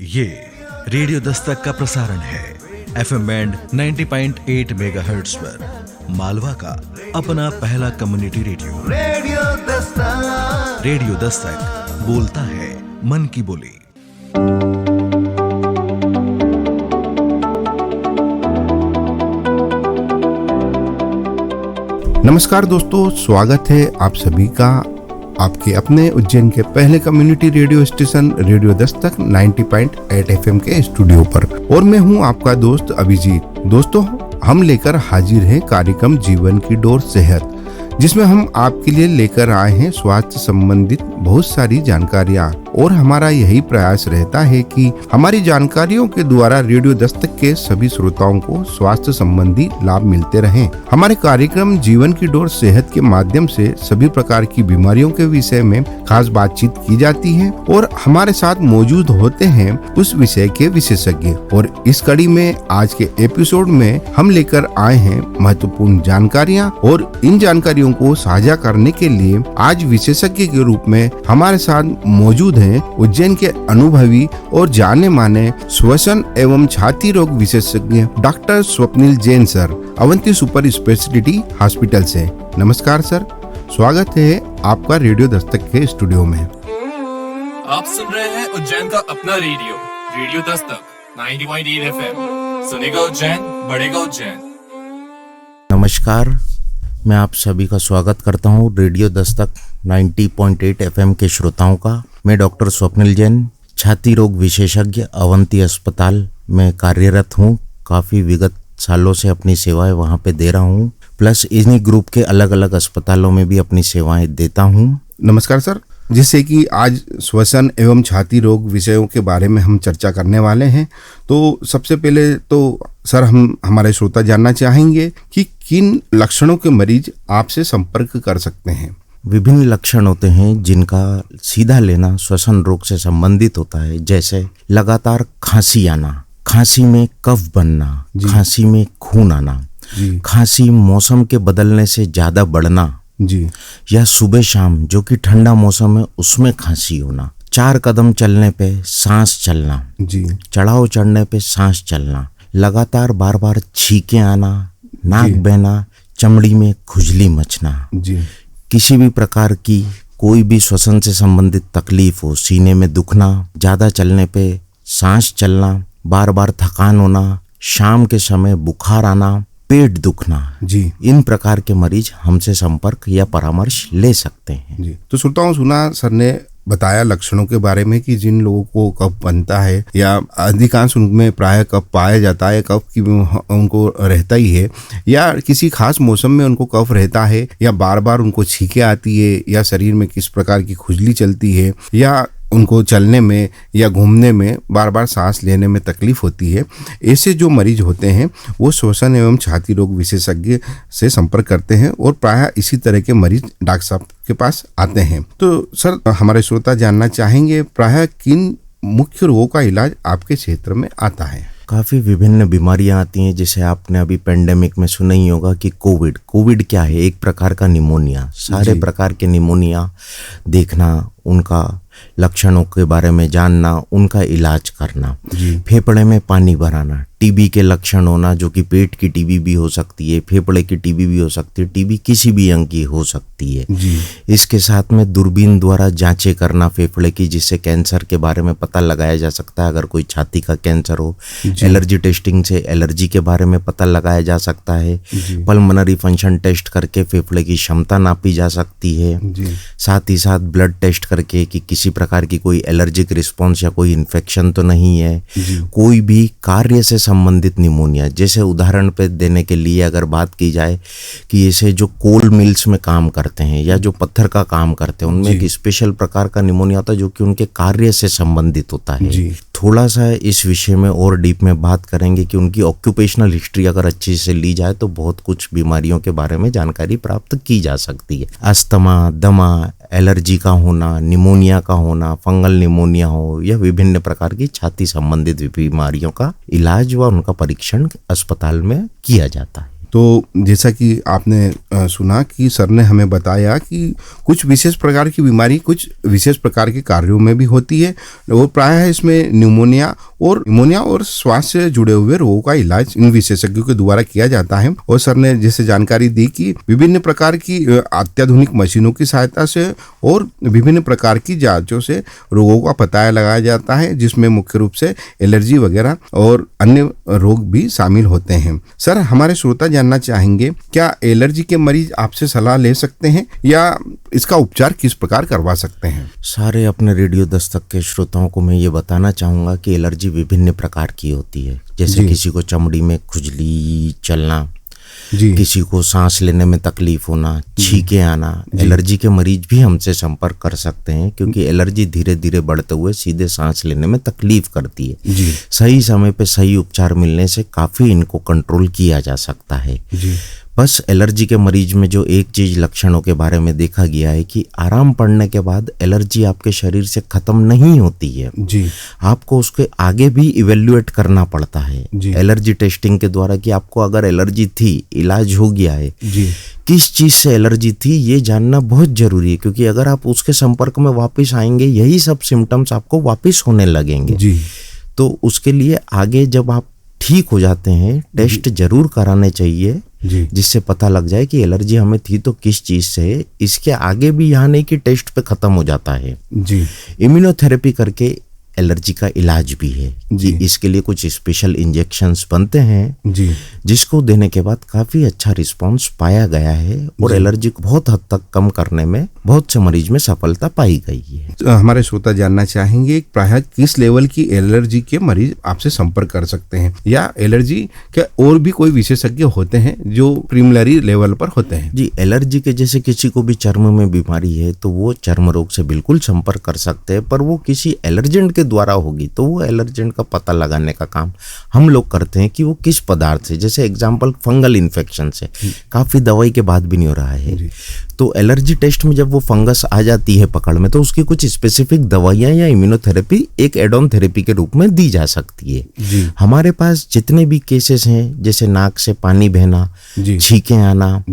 ये रेडियो दस्तक का प्रसारण है FM बैंड 90.8 मेगाहर्ट्ज पर मालवा का अपना पहला कम्युनिटी रेडियो दस्तक बोलता है मन की बोली। नमस्कार दोस्तों, स्वागत है आप सभी का आपके अपने उज्जैन के पहले community radio station radio Dastak 90.8 FM के स्टूडियो पर। और मैं हूं आपका दोस्त अभिजीत। दोस्तों, हम लेकर हाजिर हैं कार्यक्रम जीवन की डोर सेहत, जिसमें हम आपके लिए लेकर आए हैं स्वास्थ्य संबंधित बहुत सारी जानकारियां। और हमारा यही प्रयास रहता है कि हमारी जानकारियों के द्वारा रेडियो दस्तक के सभी श्रोताओं को स्वास्थ्य संबंधी लाभ मिलते रहें। हमारे कार्यक्रम जीवन की डोर सेहत के माध्यम से सभी प्रकार की बीमारियों के विषय में खास बातचीत की जाती है और हमारे साथ मौजूद होते हैं उस विषय के विशेषज्ञ। और इस कड़ी में आज के एपिसोड में हम लेकर आए हैं महत्वपूर्ण जानकारियां, और इन जानकारियों को साझा करने के लिए आज विशेषज्ञ के रूप में हमारे साथ मौजूद हैं उज्जैन के अनुभवी और जाने माने श्वसन एवं छाती रोग विशेषज्ञ doctor Swapnil Jain sir, Avanti super speciality hospital से। नमस्कार सर, स्वागत है आपका रेडियो दस्तक के स्टूडियो में। आप सुन रहे हैं उज्जैन का अपना रेडियो दस्तक 90.8 FM। सुनेगा उज्जैन, बढ़ेगा उज्जैन। नमस्कार, मैं आप सभी का स्वागत करता हूं रेडियो दस्तक 90.8 FM के श्रोताओं का। मैं डॉक्टर स्वप्निल जैन, छाती रोग विशेषज्ञ, अवंती अस्पताल में कार्यरत हूं। काफ़ी विगत सालों से अपनी सेवाएं वहां पे दे रहा हूं, प्लस इन्हीं ग्रुप के अलग अलग अस्पतालों में भी अपनी सेवाएं देता हूं। नमस्कार सर, जिससे कि आज श्वसन एवं छाती रोग विषयों के बारे में हम चर्चा करने वाले हैं। तो सबसे पहले तो सर हम हमारे श्रोता जानना चाहेंगे कि किन लक्षणों के मरीज आपसे संपर्क कर सकते हैं। विभिन्न लक्षण होते हैं जिनका सीधा लेना श्वसन रोग से संबंधित होता है, जैसे लगातार खांसी आना, खांसी में कफ बनना, खांसी में खून आना, खांसी मौसम के बदलने से ज़्यादा बढ़ना जी, या सुबह शाम जो कि ठंडा मौसम है उसमें खांसी होना, 4 कदम चलने पे सांस चलना जी, चढ़ाव चढ़ने पे सांस चलना, लगातार बार बार छींके आना, नाक बहना, चमड़ी में खुजली मचना जी, किसी भी प्रकार की कोई भी श्वसन से संबंधित तकलीफ हो, सीने में दुखना, ज़्यादा चलने पे सांस चलना, बार बार थकान होना, शाम के समय बुखार आना, पेट दुखना जी, इन प्रकार के मरीज हमसे संपर्क या परामर्श ले सकते हैं जी। तो श्रोताओं, सुना सर ने बताया लक्षणों के बारे में कि जिन लोगों को कफ बनता है या अधिकांश उनमें प्राय कफ पाया जाता है, कफ की उनको रहता ही है, या किसी खास मौसम में उनको कफ रहता है, या बार बार उनको छींके आती है, या शरीर में किस प्रकार की खुजली चलती है, या उनको चलने में या घूमने में बार बार सांस लेने में तकलीफ होती है। ऐसे जो मरीज होते हैं वो श्वसन एवं छाती रोग विशेषज्ञ से संपर्क करते हैं और प्रायः इसी तरह के मरीज डॉक्टर साहब के पास आते हैं। तो सर, हमारे श्रोता जानना चाहेंगे प्रायः किन मुख्य रोगों का इलाज आपके क्षेत्र में आता है। काफ़ी विभिन्न बीमारियां आती हैं, जैसे आपने अभी पेंडेमिक में सुना ही होगा कि कोविड क्या है, एक प्रकार का निमोनिया। सारे प्रकार के निमोनिया देखना, उनका लक्षणों के बारे में जानना, उनका इलाज करना, फेफड़े में पानी भराना, टीबी के लक्षण होना, जो कि पेट की टीबी भी हो सकती है, फेफड़े की टीबी भी हो सकती है, टीबी किसी भी अंग की हो सकती है। इसके साथ में दूरबीन द्वारा जांचें करना फेफड़े की, जिससे कैंसर के बारे में पता लगाया जा सकता है। अगर कोई छाती का कैंसर हो, एलर्जी टेस्टिंग से एलर्जी के बारे में पता लगाया जा सकता है। पल्मोनरी फंक्शन टेस्ट करके फेफड़े की क्षमता नापी जा सकती है। साथ ही साथ ब्लड टेस्ट करके कि किसी प्रकार की कोई एलर्जिक रिस्पॉन्स या कोई इन्फेक्शन तो नहीं है। कोई भी कार्य से संबंधित निमोनिया, जैसे उदाहरण पे देने के लिए अगर बात की जाए कि ऐसे जो कोल मिल्स में काम करते हैं या जो पत्थर का काम करते हैं, उनमें एक स्पेशल प्रकार का निमोनिया होता है जो कि उनके कार्य से संबंधित होता है। थोड़ा सा इस विषय में और डीप में बात करेंगे कि उनकी ऑक्यूपेशनल हिस्ट्री अगर अच्छी से ली जाए तो बहुत कुछ बीमारियों के बारे में जानकारी प्राप्त की जा सकती है। अस्थमा, दमा, एलर्जी का होना, निमोनिया का होना, फंगल निमोनिया हो, या विभिन्न प्रकार की छाती संबंधित बीमारियों का इलाज व उनका परीक्षण अस्पताल में किया जाता है। तो जैसा कि आपने सुना कि सर ने हमें बताया कि कुछ विशेष प्रकार की बीमारी कुछ विशेष प्रकार के कार्यों में भी होती है और प्रायः इसमें न्यूमोनिया और श्वास से जुड़े हुए रोगों का इलाज इन विशेषज्ञों के द्वारा किया जाता है। और सर ने जैसे जानकारी दी कि विभिन्न प्रकार की अत्याधुनिक मशीनों की सहायता से और विभिन्न प्रकार की जांचों से रोगों का पता लगाया जाता है, जिसमें मुख्य रूप से एलर्जी वगैरह और अन्य रोग भी शामिल होते हैं। सर, हमारे श्रोता जानना चाहेंगे, क्या एलर्जी के मरीज आपसे सलाह ले सकते हैं या इसका उपचार किस प्रकार करवा सकते हैं? सारे अपने रेडियो दस्तक के श्रोताओं को मैं ये बताना चाहूँगा कि एलर्जी विभिन्न प्रकार की होती है। जैसे किसी को चमड़ी में खुजली चलना, किसी को सांस लेने में तकलीफ होना, छींके आना। एलर्जी के मरीज भी हमसे संपर्क कर सकते हैं, क्योंकि एलर्जी धीरे धीरे बढ़ते हुए सीधे सांस लेने में तकलीफ करती है। सही समय पे सही उपचार मिलने से काफ़ी इनको कंट्रोल किया जा सकता है। बस एलर्जी के मरीज में जो एक चीज लक्षणों के बारे में देखा गया है कि आराम पड़ने के बाद एलर्जी आपके शरीर से खत्म नहीं होती है आपको उसके आगे भी इवेल्युएट करना पड़ता है एलर्जी टेस्टिंग के द्वारा, कि आपको अगर एलर्जी थी, इलाज हो गया है, किस चीज से एलर्जी थी ये जानना बहुत जरूरी है, क्योंकि अगर आप उसके संपर्क में वापस आएंगे यही सब सिम्टम्स आपको वापस होने लगेंगे। तो उसके लिए आगे जब आप ठीक हो जाते हैं टेस्ट जरूर कराने चाहिए, जिससे पता लग जाए कि एलर्जी हमें थी तो किस चीज से। इसके आगे भी यहाँ नहीं कि टेस्ट पे खत्म हो जाता है। इम्यूनोथेरेपी करके एलर्जी का इलाज भी है जी। इसके लिए कुछ स्पेशल इंजेक्शंस बनते हैं जिसको देने के बाद काफी अच्छा रिस्पांस पाया गया है और एलर्जी को बहुत हद तक कम करने में बहुत से मरीज में सफलता पाई गई है। हमारे श्रोता जानना चाहेंगे प्रायः किस लेवल की एलर्जी के मरीज आपसे संपर्क कर सकते हैं, या एलर्जी के और भी कोई विशेषज्ञ होते हैं जो प्रीलिमिनरी लेवल पर होते हैं? जी, एलर्जी के जैसे किसी को भी चर्म में बीमारी है तो वो चर्म रोग से बिल्कुल संपर्क कर सकते हैं, पर वो किसी एलर्जेंट द्वारा होगी तो वो एलर्जेंट का पता लगाने का काम हम लोग करते हैं कि वो किस पदार्थ से, जैसे एग्जांपल फंगल इन्फेक्शन से काफी दवाई के बाद भी नहीं हो रहा है, तो एलर्जी टेस्ट में जब वो फंगस आ जाती है पकड़ में तो उसकी कुछ स्पेसिफिक दवाइयां या इम्यूनोथेरेपी एक एड ऑन थेरेपी के रूप में दी जा सकती है। हमारे पास जितने भी केसेस हैं, जैसे नाक से पानी बहना, छींके आना,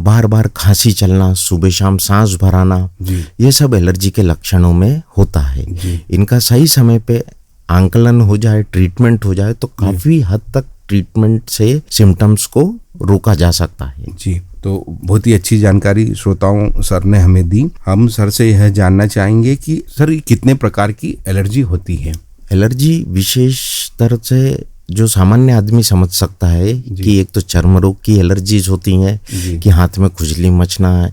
बार बार खांसी चलना, सुबह शाम सांस भराना, ये सब एलर्जी के लक्षणों में होता है। इनका सही समय पे आंकलन हो जाए, ट्रीटमेंट हो जाए तो काफी हद तक ट्रीटमेंट से सिम्टम्स को रोका जा सकता है। जी, तो बहुत ही अच्छी जानकारी श्रोताओं सर ने हमें दी। हम सर से यह जानना चाहेंगे कि सर कितने प्रकार की एलर्जी होती है? एलर्जी विशेष तरह से जो सामान्य आदमी समझ सकता है कि एक तो चर्म रोग की एलर्जीज होती हैं कि हाथ में खुजली मचना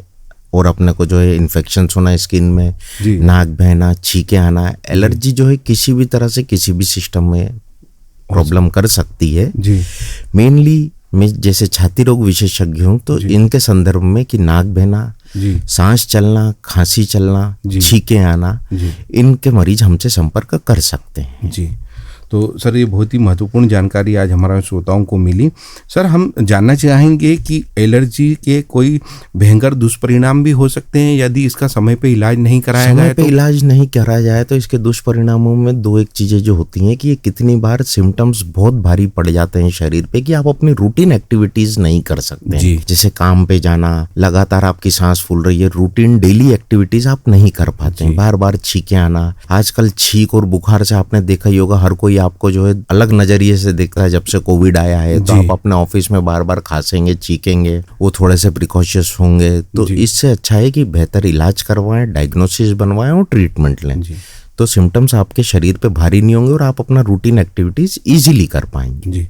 और अपने को जो है इन्फेक्शन होना स्किन में, नाक बहना, छींके आना। एलर्जी जो है किसी भी तरह से किसी भी सिस्टम में प्रॉब्लम कर सकती है। मेनली मैं जैसे छाती रोग विशेषज्ञ हूँ तो इनके संदर्भ में कि नाक बहना, सांस चलना, खांसी चलना, छींके आना, इनके मरीज हमसे संपर्क कर सकते हैं। जी, तो सर ये बहुत ही महत्वपूर्ण जानकारी आज हमारे श्रोताओं को मिली। सर, हम जानना चाहेंगे कि एलर्जी के कोई भयंकर दुष्परिणाम भी हो सकते हैं यदि इसका समय पे इलाज नहीं कराया जाए? समय पे इलाज नहीं कराया जाए तो इसके दुष्परिणामों में दो एक चीजें जो होती हैं कि ये कितनी बार सिम्टम्स बहुत भारी पड़ जाते हैं शरीर पे कि आप अपनी रूटीन एक्टिविटीज नहीं कर सकते हैं। जैसे काम पे जाना, लगातार आपकी सांस फूल रही है, रूटीन डेली एक्टिविटीज आप नहीं कर पाते हैं, बार बार छींके आना। आजकल छींक और बुखार से आपने देखा ही होगा, हर कोई आपको जो है अलग नजरिए से देखता है। जब से कोविड आया है तो आप अपने ऑफिस में बार बार खांसेंगे, चीखेंगे, वो थोड़े से प्रिकॉशियस होंगे। तो इससे अच्छा है कि बेहतर इलाज करवाएं, डायग्नोसिस बनवाएं और ट्रीटमेंट लें, तो सिम्टम्स आपके शरीर पे भारी नहीं होंगे और आप अपना रूटीन एक्टिविटीज इजीली कर पाएंगे। जी,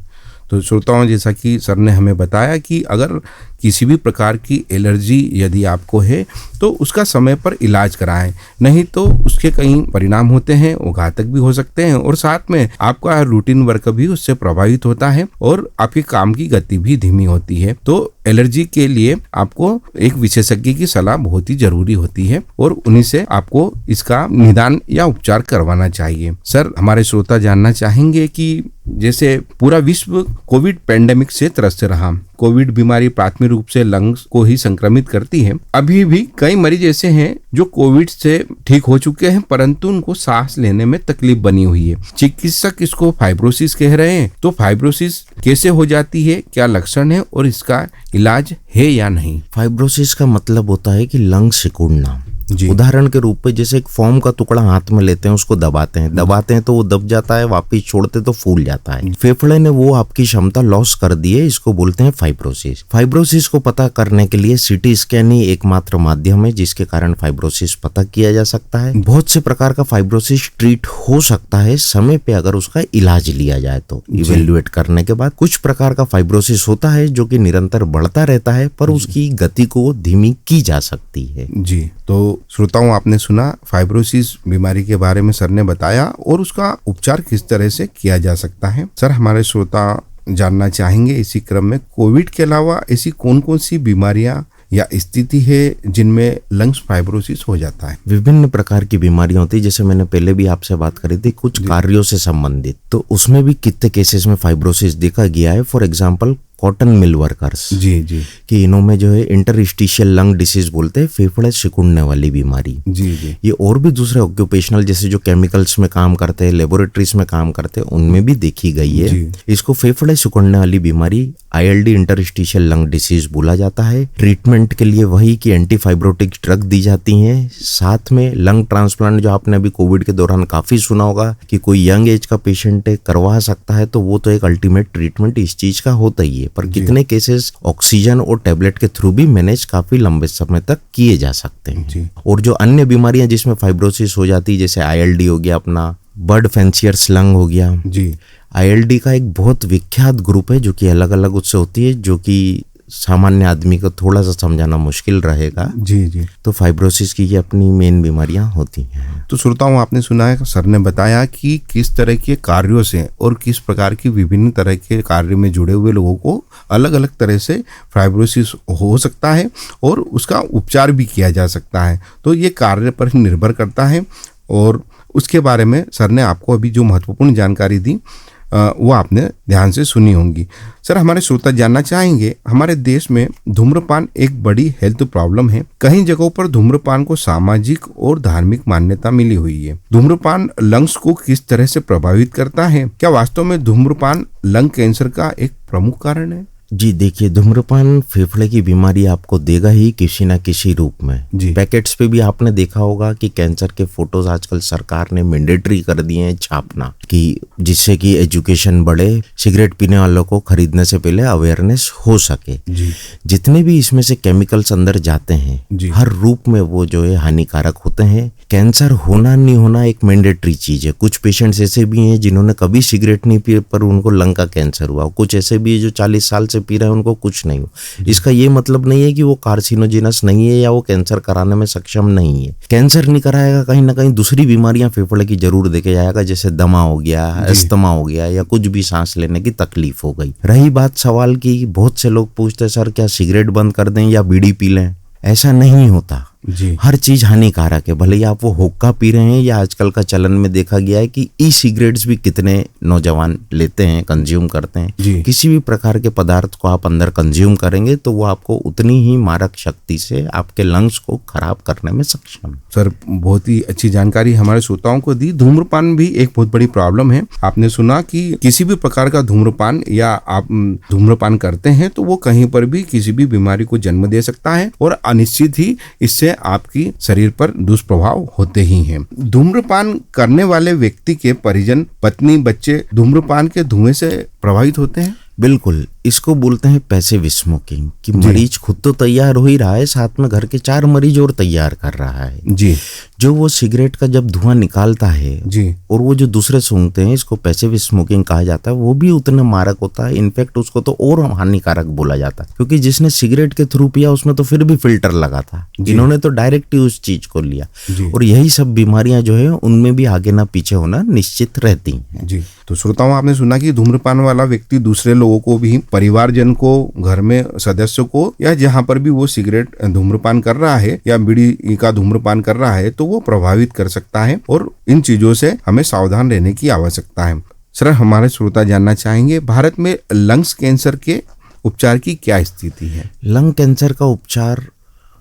तो श्रोताओं जैसा कि सर ने हमें बताया कि अगर किसी भी प्रकार की एलर्जी यदि आपको है तो उसका समय पर इलाज कराएं, नहीं तो उसके कई परिणाम होते हैं, वो घातक भी हो सकते हैं और साथ में आपका रूटीन वर्क भी उससे प्रभावित होता है और आपके काम की गति भी धीमी होती है। तो एलर्जी के लिए आपको एक विशेषज्ञ की सलाह बहुत ही जरूरी होती है और उन्हीं से आपको इसका निदान या उपचार करवाना चाहिए। सर, हमारे श्रोता जानना चाहेंगे कि जैसे पूरा विश्व कोविड पैंडेमिक से त्रस्त रहा, कोविड बीमारी प्राथमिक रूप से लंग्स को ही संक्रमित करती है। अभी भी कई मरीज ऐसे हैं जो कोविड से ठीक हो चुके हैं, परंतु उनको सांस लेने में तकलीफ बनी हुई है। चिकित्सक इसको फाइब्रोसिस कह रहे हैं। तो फाइब्रोसिस कैसे हो जाती है, क्या लक्षण है और इसका इलाज है या नहीं? फाइब्रोसिस का मतलब होता है कि लंग सिकुड़ना। उदाहरण के रूप में जैसे एक फोम का टुकड़ा हाथ में लेते हैं, उसको दबाते हैं तो वो दब जाता है, वापिस छोड़ते तो फूल जाता है। फेफड़े ने वो आपकी क्षमता लॉस कर दी है, इसको बोलते हैं फाइब्रोसिस। फाइब्रोसिस को पता करने के लिए सीटी स्कैन ही एकमात्र माध्यम है जिसके कारण फाइब्रोसिस पता किया जा सकता है। बहुत से प्रकार का फाइब्रोसिस ट्रीट हो सकता है समय पे अगर उसका इलाज लिया जाए तो, इवेल्युएट करने के बाद। कुछ प्रकार का फाइब्रोसिस होता है जो कि निरंतर बढ़ता रहता है, पर उसकी गति को धीमी की जा सकती है। जी, तो श्रोताओं, आपने सुना फाइब्रोसिस बीमारी के बारे में सर ने बताया और उसका उपचार किस तरह से किया जा सकता है। सर, हमारे श्रोता जानना चाहेंगे इसी क्रम में कोविड के अलावा ऐसी कौन कौन सी बीमारियां या स्थिति है जिनमें लंग्स फाइब्रोसिस हो जाता है? विभिन्न प्रकार की बीमारियां होती है, जैसे मैंने पहले भी आपसे बात करी थी, कुछ कार्यों से संबंधित, तो उसमें भी कितने केसेस में फाइब्रोसिस देखा गया है। For example cotton mill workers, जी कि इनमें जो है इंटरस्टिशियल लंग डिसीज बोलते हैं, फेफड़े सिकुड़ने वाली बीमारी। जी। ये और भी दूसरे ऑक्यूपेशनल जैसे जो केमिकल्स में काम करते हैं, लेबोरेटरीज में काम करते हैं, उनमें भी देखी गई है। इसको फेफड़े सिकुड़ने वाली बीमारी ILD इंटरस्टिशियल लंग डिसीज बोला जाता है। ट्रीटमेंट के लिए वही कि एंटीफाइब्रोटिक ड्रग दी जाती हैं, साथ में लंग ट्रांसप्लांट जो आपने अभी कोविड के दौरान काफी सुना होगा कि कोई यंग एज का पेशेंट करवा सकता है, तो वो तो एक अल्टीमेट ट्रीटमेंट इस चीज का होता ही है। पर कितने केसेस ऑक्सीजन और टेबलेट के थ्रू भी मैनेज काफी लंबे समय तक किए जा सकते हैं। और जो अन्य बीमारियां जिसमें फाइब्रोसिस हो जाती है, जैसे ILD हो गया, अपना बर्ड फैंसियर्स लंग हो गया जी। ILD का एक बहुत विख्यात ग्रुप है जो कि अलग अलग उससे होती है, जो कि सामान्य आदमी को थोड़ा सा समझाना मुश्किल रहेगा। जी। तो फाइब्रोसिस की ये अपनी मेन बीमारियां होती हैं। तो श्रोताओं, आपने सुना है, सर ने बताया कि किस तरह के कार्यों से और किस प्रकार की विभिन्न तरह के कार्य में जुड़े हुए लोगों को अलग अलग तरह से फाइब्रोसिस हो सकता है और उसका उपचार भी किया जा सकता है। तो ये कार्य पर निर्भर करता है और उसके बारे में सर ने आपको अभी जो महत्वपूर्ण जानकारी दी वो आपने ध्यान से सुनी होंगी। सर, हमारे श्रोता जानना चाहेंगे, हमारे देश में धूम्रपान एक बड़ी हेल्थ प्रॉब्लम है। कई जगहों पर धूम्रपान को सामाजिक और धार्मिक मान्यता मिली हुई है। धूम्रपान लंग्स को किस तरह से प्रभावित करता है? क्या वास्तव में धूम्रपान लंग कैंसर का एक प्रमुख कारण है? जी देखिए, धूम्रपान फेफड़े की बीमारी आपको देगा ही किसी ना किसी रूप में। पैकेट्स पे भी आपने देखा होगा कि कैंसर के फोटोज आजकल सरकार ने मैंडेटरी कर दिए हैं छापना, कि जिससे कि एजुकेशन बढ़े, सिगरेट पीने वालों को खरीदने से पहले अवेयरनेस हो सके। जितने भी इसमें से केमिकल्स अंदर जाते हैं हर रूप में वो जो है हानिकारक होते हैं। कैंसर होना नहीं होना एक मैंडेटरी चीज है। कुछ पेशेंट्स ऐसे भी हैं जिन्होंने कभी सिगरेट नहीं पी पर उनको लंग का कैंसर हुआ। कुछ ऐसे भी है जो 40 साल से पी रहे हैं, उनको कुछ नहीं हो। इसका ये मतलब नहीं है कि वो कार्सिनोजेनस नहीं है या वो कैंसर कराने में सक्षम नहीं है। कैंसर नहीं कराएगा, कहीं ना कहीं दूसरी बीमारियां फेफड़े की जरूर देखे जाएगा, जैसे दमा हो गया, अस्थमा हो गया, या कुछ भी सांस लेने की तकलीफ हो गई। रही बात सवाल की, बहुत से लोग पूछते हैं सर क्या सिगरेट बंद कर दें या बीड़ी पी लें? ऐसा नहीं होता। हर चीज हानिकारक है, भले ही आप वो हुक्का पी रहे हैं या आजकल का चलन में देखा गया है कि ई सिगरेट्स भी कितने नौजवान लेते हैं, कंज्यूम करते हैं। किसी भी प्रकार के पदार्थ को आप अंदर कंज्यूम करेंगे तो वो आपको उतनी ही मारक शक्ति से आपके लंग्स को खराब करने में सक्षम। सर, बहुत ही अच्छी जानकारी हमारे श्रोताओं को दी। धूम्रपान भी एक बहुत बड़ी प्रॉब्लम है। आपने सुना कि किसी भी प्रकार का धूम्रपान या आप धूम्रपान करते हैं तो वो कहीं पर भी किसी भी बीमारी को जन्म दे सकता है और अनिश्चित ही इससे आपकी शरीर पर दुष्प्रभाव होते ही हैं। धूम्रपान करने वाले व्यक्ति के परिजन, पत्नी, बच्चे धूम्रपान के धुएं से प्रभावित होते हैं? बिल्कुल, इसको बोलते हैं पैसिव स्मोकिंग, कि मरीज खुद तो तैयार हो ही रहा है, साथ में घर के 4 मरीज और तैयार कर रहा है। जी। जो वो सिगरेट का जब धुआं निकालता है और वो जो दूसरे सूंघते हैं, इसको पैसिव स्मोकिंग कहा जाता है, वो भी उतना मारक होता है। इनफैक्ट उसको तो और हानिकारक बोला जाता है, क्योंकि जिसने सिगरेट के थ्रू पिया उसमें तो फिर भी फिल्टर लगा था, इन्होंने तो डायरेक्ट ही उस चीज को लिया। और यही सब बीमारियां जो है उनमें भी आगे ना पीछे होना निश्चित रहती हैं। जी। तो श्रोताओं, आपने सुना कि धूम्रपान वाला व्यक्ति दूसरे लोगों को भी, परिवारजन को, घर में सदस्य को, या जहां पर भी वो सिगरेट धूम्रपान कर रहा है या बीड़ी का धूम्रपान कर रहा है तो वो प्रभावित कर सकता है और इन चीजों से हमें सावधान रहने की आवश्यकता है। सर, हमारे श्रोता जानना चाहेंगे, भारत में लंग्स कैंसर के उपचार की क्या स्थिति है? लंग कैंसर का उपचार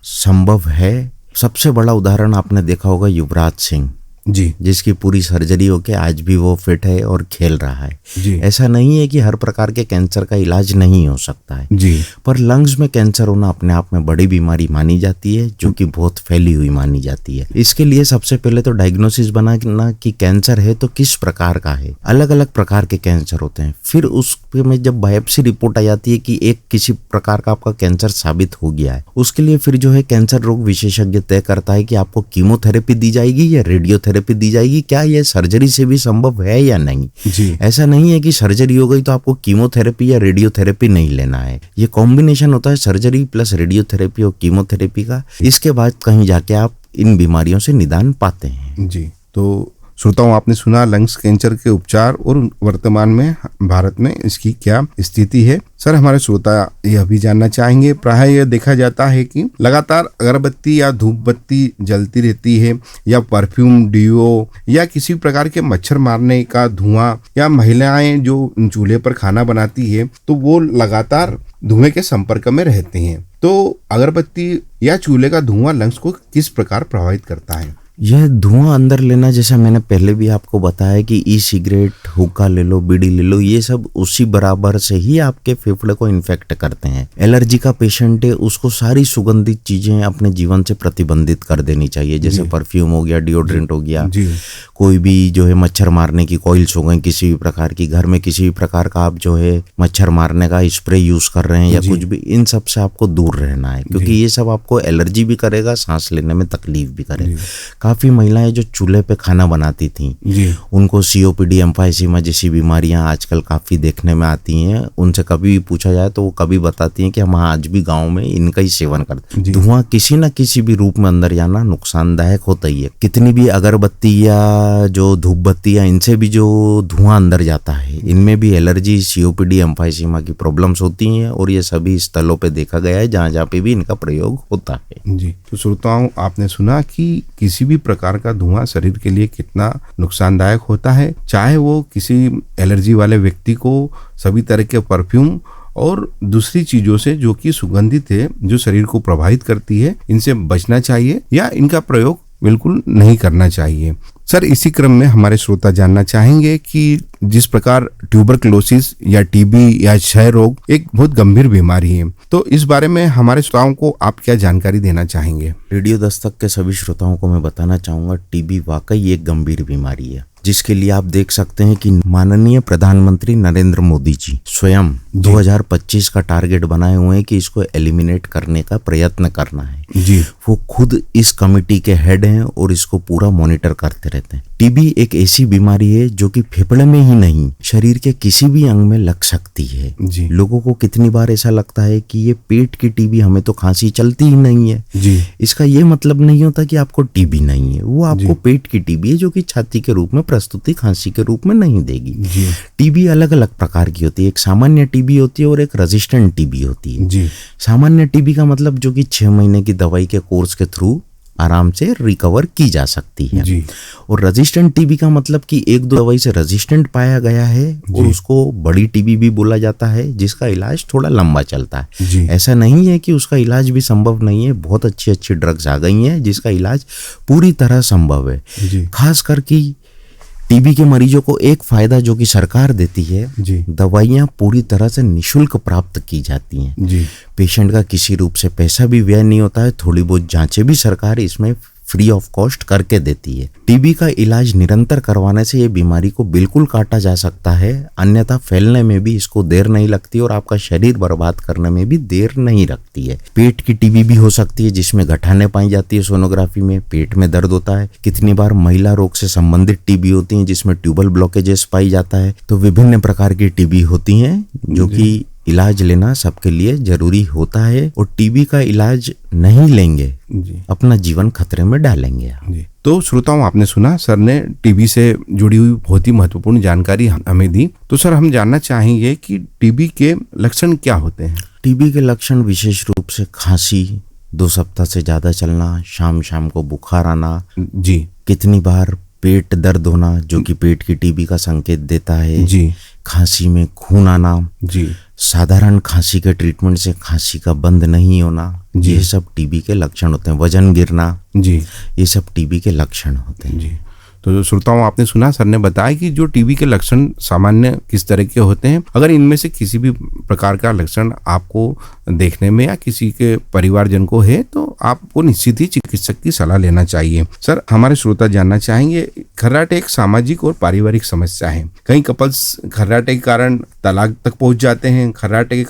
संभव है। सबसे बड़ा उदाहरण आपने देखा होगा युवराज सिंह जी, जिसकी पूरी सर्जरी होके आज भी वो फिट है और खेल रहा है जी, ऐसा नहीं है कि हर प्रकार के कैंसर का इलाज नहीं हो सकता है जी, पर लंग्स में कैंसर होना अपने आप में बड़ी बीमारी मानी जाती है जो कि बहुत फैली हुई मानी जाती है। इसके लिए सबसे पहले तो डायग्नोसिस बनाना कि कैंसर है तो किस प्रकार का है। अलग अलग प्रकार के कैंसर होते हैं, फिर उसमें जब बायोप्सी रिपोर्ट आ जाती है कि एक किसी प्रकार का आपका कैंसर साबित हो गया है, उसके लिए फिर जो है कैंसर रोग विशेषज्ञ तय करता है कि आपको कीमोथेरेपी दी जाएगी या रेडियोथेरेपी दी जाएगी, क्या यह सर्जरी से भी संभव है या नहीं। जी, ऐसा नहीं है कि सर्जरी हो गई तो आपको कीमोथेरेपी या रेडियोथेरेपी नहीं लेना है। ये कॉम्बिनेशन होता है सर्जरी प्लस रेडियोथेरेपी और कीमोथेरेपी का। इसके बाद कहीं जाके आप इन बीमारियों से निदान पाते हैं। जी। तो श्रोताओं, आपने सुना लंग्स कैंसर के उपचार और वर्तमान में भारत में इसकी क्या स्थिति है। सर, हमारे श्रोता यह भी जानना चाहेंगे, प्रायः यह देखा जाता है कि लगातार अगरबत्ती या धूप बत्ती जलती रहती है या परफ्यूम, डिओ या किसी प्रकार के मच्छर मारने का धुआं, या महिलाएं जो चूल्हे पर खाना बनाती है तो वो लगातार धुएं के संपर्क में रहते हैं। तो अगरबत्ती या चूल्हे का धुआं लंग्स को किस प्रकार प्रभावित करता है? यह धुआं अंदर लेना, जैसा मैंने पहले भी आपको बताया कि ई सिगरेट, हुक्का ले लो, बीड़ी ले लो, ये सब उसी बराबर से ही आपके फेफड़े को इन्फेक्ट करते हैं। एलर्जी का पेशेंट है, उसको सारी सुगंधित चीजें अपने जीवन से प्रतिबंधित कर देनी चाहिए, जैसे परफ्यूम हो गया, डिओड्रेंट हो गया, कोई भी जो है मच्छर मारने की कॉइल्स हो गई किसी भी प्रकार की, घर में किसी भी प्रकार का आप जो है मच्छर मारने का स्प्रे यूज कर रहे हैं या कुछ भी, इन सब से आपको दूर रहना है, क्योंकि ये सब आपको एलर्जी भी करेगा, सांस लेने में तकलीफ भी करेगा। काफी महिलाएं जो चूल्हे पे खाना बनाती थी उनको सीओपीडी, एम्फाइसीमा जैसी बीमारियां आजकल काफी देखने में आती हैं। उनसे कभी भी पूछा जाए तो वो कभी बताती हैं कि हम आज भी गांव में इनका ही सेवन करते हैं। धुआं किसी न किसी भी रूप में अंदर जाना नुकसानदायक होता ही है। कितनी भी अगरबत्ती या जो धूप बत्ती या इनसे भी जो धुआं अंदर जाता है, इनमें भी एलर्जी, सीओपीडी, एम्फाइसीमा की प्रॉब्लम्स होती हैं और ये सभी स्थलों पे देखा गया है जहाँ जहाँ पे भी इनका प्रयोग होता है। जी। तो श्रोताओं, आपने सुना कि किसी भी प्रकार का धुआं शरीर के लिए कितना नुकसानदायक होता है, चाहे वो किसी एलर्जी वाले व्यक्ति को सभी तरह के परफ्यूम और दूसरी चीजों से जो कि सुगंधित है, जो शरीर को प्रभावित करती है, इनसे बचना चाहिए या इनका प्रयोग बिल्कुल नहीं करना चाहिए। सर, इसी क्रम में हमारे श्रोता जानना चाहेंगे कि जिस प्रकार ट्यूबरक्लोसिस या टीबी या क्षय रोग एक बहुत गंभीर बीमारी है, तो इस बारे में हमारे श्रोताओं को आप क्या जानकारी देना चाहेंगे? रेडियो दस्तक के सभी श्रोताओं को मैं बताना चाहूंगा, टीबी वाकई एक गंभीर बीमारी है, जिसके लिए आप देख सकते हैं कि माननीय प्रधानमंत्री नरेंद्र मोदी जी स्वयं 2025 का टारगेट बनाए हुए हैं कि इसको एलिमिनेट करने का प्रयत्न करना है। जी। वो खुद इस कमेटी के हेड हैं और इसको पूरा मॉनिटर करते रहते हैं। टीबी एक ऐसी बीमारी है जो कि फेफड़े में ही नहीं, शरीर के किसी भी अंग में लग सकती है। जी। लोगों को कितनी बार ऐसा लगता है कि ये पेट की टीबी, हमें तो खांसी चलती ही नहीं है। जी। इसका ये मतलब नहीं होता कि आपको टीबी नहीं है, वो आपको पेट की टीबी है जो कि छाती के रूप में प्रस्तुति खांसी के रूप में नहीं देगी। टीबी अलग अलग प्रकार की होती है, एक सामान्य टीबी होती है और एक रेजिस्टेंट टीबी होती है। जी। सामान्य टीबी का मतलब जो कि 6 महीने की दवाई के कोर्स के थ्रू आराम से रिकवर की जा सकती है। जी। और रेजिस्टेंट टीबी का मतलब कि एक दो दवाई से रेजिस्टेंट पाया गया है और उसको बड़ी टीबी भी बोला जाता है, जिसका इलाज थोड़ा लंबा चलता है। जी। ऐसा नहीं है कि उसका इलाज भी संभव नहीं है, बहुत अच्छी अच्छी ड्रग्स आ गई हैं जिसका इलाज पूरी तरह संभव है। जी। खास करके टीबी के मरीजों को एक फायदा जो कि सरकार देती है, दवाइयाँ पूरी तरह से निशुल्क प्राप्त की जाती हैं। जी। पेशेंट का किसी रूप से पैसा भी व्यय नहीं होता है, थोड़ी बहुत जांचें भी सरकार इसमें फ्री ऑफ कॉस्ट करके देती है। टीबी का इलाज निरंतर करवाने से ये बीमारी को बिल्कुल काटा जा सकता है, अन्यथा फैलने में भी इसको देर नहीं लगती और आपका शरीर बर्बाद करने में भी देर नहीं लगती है। पेट की टीबी भी हो सकती है जिसमें गठाने पाई जाती है सोनोग्राफी में, पेट में दर्द होता है। कितनी बार महिला रोग से संबंधित टीबी होती है जिसमें ट्यूबल ब्लॉकेजेस पाई जाता है। तो विभिन्न प्रकार की टीबी होती हैं जो कि इलाज लेना सबके लिए जरूरी होता है, और टीबी का इलाज नहीं लेंगे अपना जीवन खतरे में डालेंगे। जी। तो श्रोताओं, आपने सुना, सर ने टीबी से जुड़ी हुई बहुत ही महत्वपूर्ण जानकारी हमें दी। तो सर, हम जानना चाहेंगे कि टीबी के लक्षण क्या होते हैं? टीबी के लक्षण विशेष रूप से खांसी, 2 सप्ताह से ज्यादा चलना, शाम शाम को बुखार आना, जी, कितनी बार पेट दर्द होना जो कि पेट की टीबी का संकेत देता है, जी, खांसी में खून आना, जी साधारण खांसी के ट्रीटमेंट से खांसी का बंद नहीं होना, ये सब टीबी के लक्षण होते हैं। वजन गिरना, जी ये सब टीबी के लक्षण होते हैं। जी। तो जो श्रोताओं, आपने सुना सर ने बताया कि जो टीबी के लक्षण सामान्य किस तरह के होते हैं। अगर इनमें से किसी भी प्रकार का लक्षण आपको देखने में या किसी के परिवारजन को है तो आपको निश्चित ही चिकित्सक की सलाह लेना चाहिए। सर, हमारे श्रोता जानना चाहेंगे, खर्राटे एक सामाजिक और पारिवारिक समस्या है। कई कपल्स खर्राटे के कारण तलाक तक पहुंच जाते हैं। खर्राटे के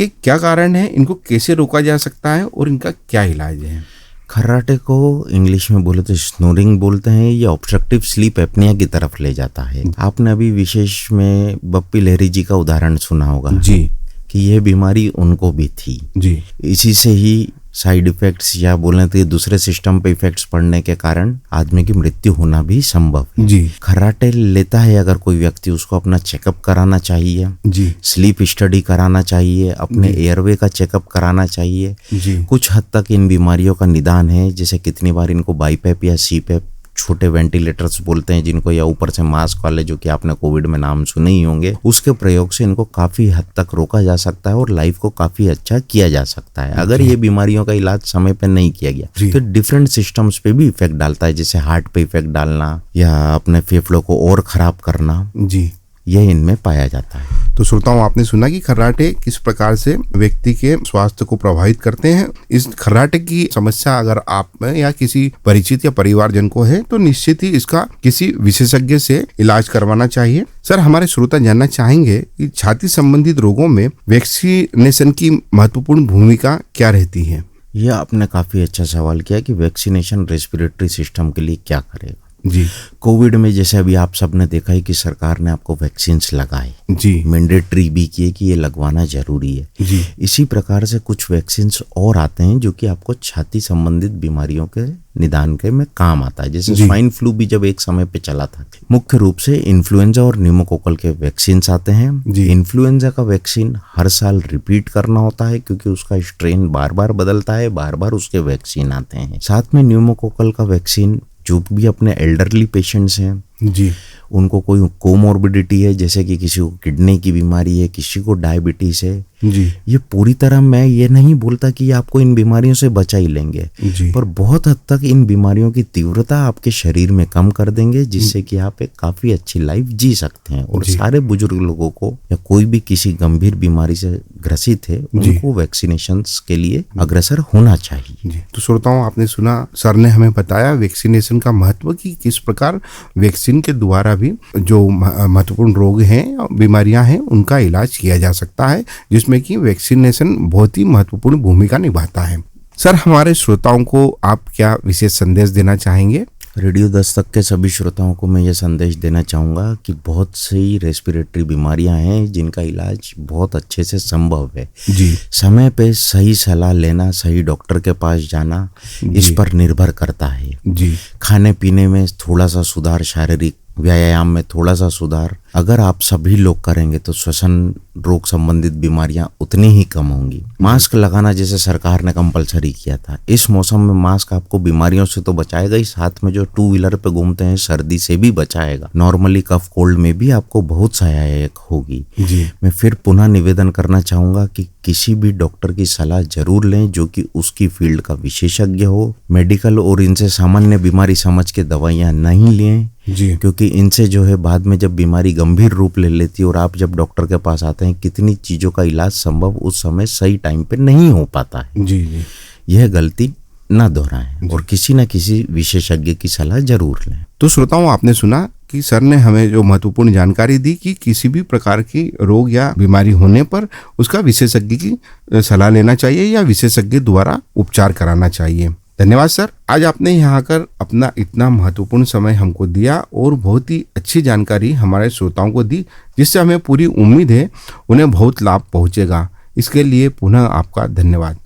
क्या कारण है, इनको कैसे रोका जा सकता है और इनका क्या इलाज है? खर्राटे को इंग्लिश में बोले तो स्नोरिंग बोलते हैं। ये ऑब्स्ट्रक्टिव स्लीप एपनिया की तरफ ले जाता है। आपने अभी विशेष में बप्पी लहरी जी का उदाहरण सुना होगा जी, कि यह बीमारी उनको भी थी। जी, इसी से ही साइड इफेक्ट्स या बोले तो दूसरे सिस्टम पे इफेक्ट्स पड़ने के कारण आदमी की मृत्यु होना भी संभव है। जी, खर्राटे लेता है अगर कोई व्यक्ति, उसको अपना चेकअप कराना चाहिए, जी, स्लीप स्टडी कराना चाहिए, अपने एयरवे का चेकअप कराना चाहिए। जी, कुछ हद तक इन बीमारियों का निदान है, जैसे कितनी बार इनको बाईपैप या सीपैप, छोटे वेंटिलेटर्स बोलते हैं जिनको, या ऊपर से मास्क वाले, जो कि आपने कोविड में नाम सुने ही होंगे, उसके प्रयोग से इनको काफी हद तक रोका जा सकता है और लाइफ को काफी अच्छा किया जा सकता है। अगर ये बीमारियों का इलाज समय पे नहीं किया गया तो डिफरेंट सिस्टम्स पे भी इफेक्ट डालता है, जैसे हार्ट पे इफेक्ट डालना या अपने फेफड़ों को और खराब करना, जी, यह इनमें पाया जाता है। तो श्रोताओं, आपने सुना कि खर्राटे किस प्रकार से व्यक्ति के स्वास्थ्य को प्रभावित करते हैं। इस खर्राटे की समस्या अगर आप में या किसी परिचित या परिवारजन को है तो निश्चित ही इसका किसी विशेषज्ञ से इलाज करवाना चाहिए। सर, हमारे श्रोता जानना चाहेंगे कि छाती संबंधित रोगों में वैक्सीनेशन की महत्वपूर्ण भूमिका क्या रहती है? यह आपने काफी अच्छा सवाल किया कि वैक्सीनेशन रेस्पिरेटरी सिस्टम के लिए क्या करेगा। जी, कोविड में जैसे अभी आप सबने देखा है कि सरकार ने आपको वैक्सीन्स लगाए, जी, मैंडेटरी भी किए कि ये लगवाना जरूरी है। जी, इसी प्रकार से कुछ वैक्सीन्स और आते हैं जो कि आपको छाती संबंधित बीमारियों के निदान के में काम आता है। जैसे स्वाइन फ्लू भी जब एक समय पे चला था, मुख्य रूप से इन्फ्लुएंजा और न्यूमोकोकल के वैक्सीन्स आते हैं। इन्फ्लुएंजा का वैक्सीन हर साल रिपीट करना होता है क्योंकि उसका स्ट्रेन बार बार बदलता है, बार बार उसके वैक्सीन आते हैं। साथ में न्यूमोकोकल का वैक्सीन जो भी अपने एल्डरली पेशेंट्स हैं, जी, उनको कोई कोमोर्बिडिटी है, जैसे कि किसी को किडनी की बीमारी है, किसी को डायबिटीज है, जी, ये पूरी तरह मैं ये नहीं बोलता कि आपको इन बीमारियों से बचा ही लेंगे, जी, पर बहुत हद तक इन बीमारियों की तीव्रता आपके शरीर में कम कर देंगे, जिससे कि आप एक काफी अच्छी लाइफ जी सकते हैं। और सारे बुजुर्ग लोगों को या कोई भी किसी गंभीर बीमारी से ग्रसित है, उनको वैक्सीनेशन के लिए अग्रसर होना चाहिए। जी। तो श्रोताओं, आपने सुना, सर ने हमें बताया वैक्सीनेशन का महत्व, कि किस प्रकार वैक्सीन के द्वारा भी जो महत्वपूर्ण रोग हैं, बीमारियां हैं, उनका इलाज किया जा सकता है, जिसमें कि वैक्सीनेशन बहुत ही महत्वपूर्ण भूमिका निभाता है। सर, हमारे श्रोताओं को आप क्या विशेष संदेश देना चाहेंगे? रेडियो दस्तक के सभी श्रोताओं को मैं ये संदेश देना चाहूँगा कि बहुत सी रेस्पिरेटरी बीमारियां हैं जिनका इलाज बहुत अच्छे से संभव है। जी, समय पे सही सलाह लेना, सही डॉक्टर के पास जाना, इस पर निर्भर करता है। जी, खाने पीने में थोड़ा सा सुधार, शारीरिक व्यायाम में थोड़ा सा सुधार अगर आप सभी लोग करेंगे तो श्वसन रोग संबंधित बीमारियां उतनी ही कम होंगी। मास्क लगाना जैसे सरकार ने कंपलसरी किया था, इस मौसम में मास्क आपको बीमारियों से तो बचाएगा ही, साथ में जो 2 व्हीलर पे घूमते हैं सर्दी से भी बचाएगा। नॉर्मली कफ कोल्ड में भी आपको बहुत सहायक होगी। जी, मैं फिर पुनः निवेदन करना चाहूंगा कि किसी भी डॉक्टर की सलाह जरूर लें जो कि उसकी फील्ड का विशेषज्ञ हो। मेडिकल और इनसे सामान्य बीमारी समझ के दवाइयां नहीं लें, जी, क्योंकि इनसे जो है बाद में जब बीमारी गंभीर रूप ले लेती है और आप जब डॉक्टर के पास आते हैं, कितनी चीजों का इलाज संभव उस समय सही टाइम पे नहीं हो पाता है। जी, जी। यह गलती न दोहराएं और किसी न किसी विशेषज्ञ की सलाह जरूर लें। तो श्रोताओं, आपने सुना कि सर ने हमें जो महत्वपूर्ण जानकारी दी कि किसी भी प्रकार की रोग या बीमारी होने पर उसका विशेषज्ञ की सलाह लेना चाहिए या विशेषज्ञ द्वारा उपचार कराना चाहिए। धन्यवाद सर, आज आपने यहाँ आकर अपना इतना महत्वपूर्ण समय हमको दिया और बहुत ही अच्छी जानकारी हमारे श्रोताओं को दी, जिससे हमें पूरी उम्मीद है उन्हें बहुत लाभ पहुँचेगा। इसके लिए पुनः आपका धन्यवाद।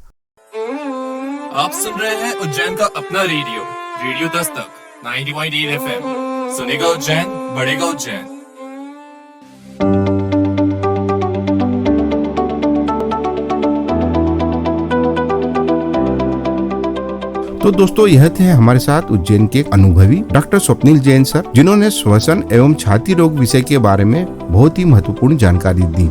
आप सुन रहे हैं उज्जैन का अपना रेडियो, रेडियो दस्तक 90.8 FM। सुनेगा उज्जैन, बढ़ेगा उज्जैन। तो दोस्तों यह थे हमारे साथ उज्जैन के अनुभवी डॉक्टर स्वप्निल जैन सर, जिन्होंने श्वसन एवं छाती रोग विषय के बारे में बहुत ही महत्वपूर्ण जानकारी दी।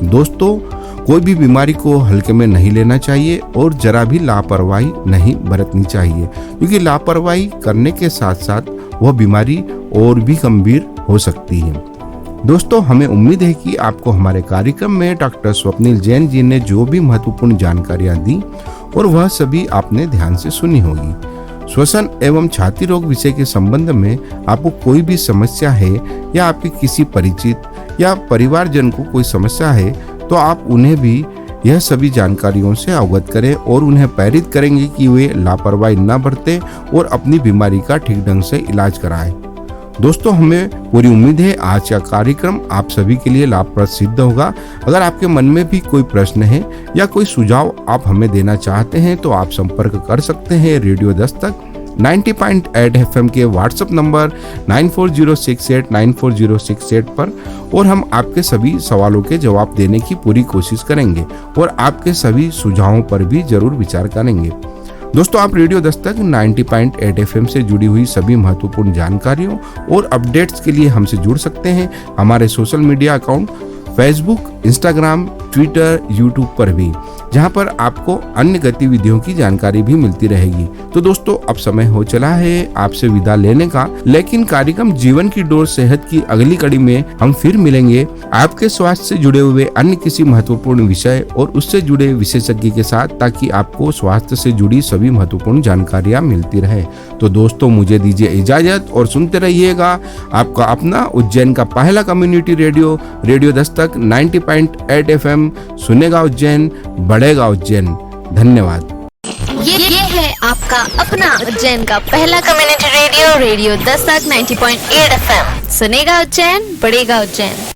दोस्तों कोई भी बीमारी को हल्के में नहीं लेना चाहिए और जरा भी लापरवाही नहीं बरतनी चाहिए, क्योंकि लापरवाही करने के साथ साथ वह बीमारी और भी गंभीर हो सकती है। दोस्तों हमें उम्मीद है कि आपको हमारे कार्यक्रम में डॉक्टर स्वप्निल जैन जी ने जो भी महत्वपूर्ण जानकारियां दी और वह सभी आपने ध्यान से सुनी होगी। श्वसन एवं छाती रोग विषय के संबंध में आपको कोई भी समस्या है या आपके किसी परिचित या परिवारजन को कोई समस्या है तो आप उन्हें भी यह सभी जानकारियों से अवगत करें और उन्हें प्रेरित करेंगे कि वे लापरवाही न बरतें और अपनी बीमारी का ठीक ढंग से इलाज कराएं। दोस्तों हमें पूरी उम्मीद है आज का कार्यक्रम आप सभी के लिए लाभप्रद सिद्ध होगा। अगर आपके मन में भी कोई प्रश्न है या कोई सुझाव आप हमें देना चाहते हैं तो आप संपर्क कर सकते हैं रेडियो दस्तक 90.8 FM के व्हाट्सएप नंबर 9406894068 पर, और हम आपके सभी सवालों के जवाब देने की पूरी कोशिश करेंगे और आपके सभी सुझावों पर भी जरूर विचार करेंगे। दोस्तों आप रेडियो दस्तक 90.8 FM से जुड़ी हुई सभी महत्वपूर्ण जानकारियों और अपडेट्स के लिए हमसे जुड़ सकते हैं हमारे social media account Facebook, Instagram, Twitter, YouTube पर भी, जहां पर आपको अन्य गतिविधियों की जानकारी भी मिलती रहेगी। तो दोस्तों अब समय हो चला है आपसे विदा लेने का, लेकिन कार्यक्रम जीवन की डोर सेहत की अगली कड़ी में हम फिर मिलेंगे आपके स्वास्थ्य से जुड़े हुए अन्य किसी महत्वपूर्ण विषय और उससे जुड़े विशेषज्ञ के साथ, ताकि आपको स्वास्थ्य से जुड़ी सभी महत्वपूर्ण जानकारियां मिलती रहे। तो दोस्तों मुझे दीजिए इजाजत और सुनते रहिएगा आपका अपना उज्जैन का पहला community radio, radio Dastak 90.8 FM। सुनेगा उज्जैन, बढ़ेगा उज्जैन। धन्यवाद। ये है आपका अपना उज्जैन का पहला community radio, radio Dastak 90.8 FM। सुनेगा उज्जैन, बढ़ेगा उज्जैन।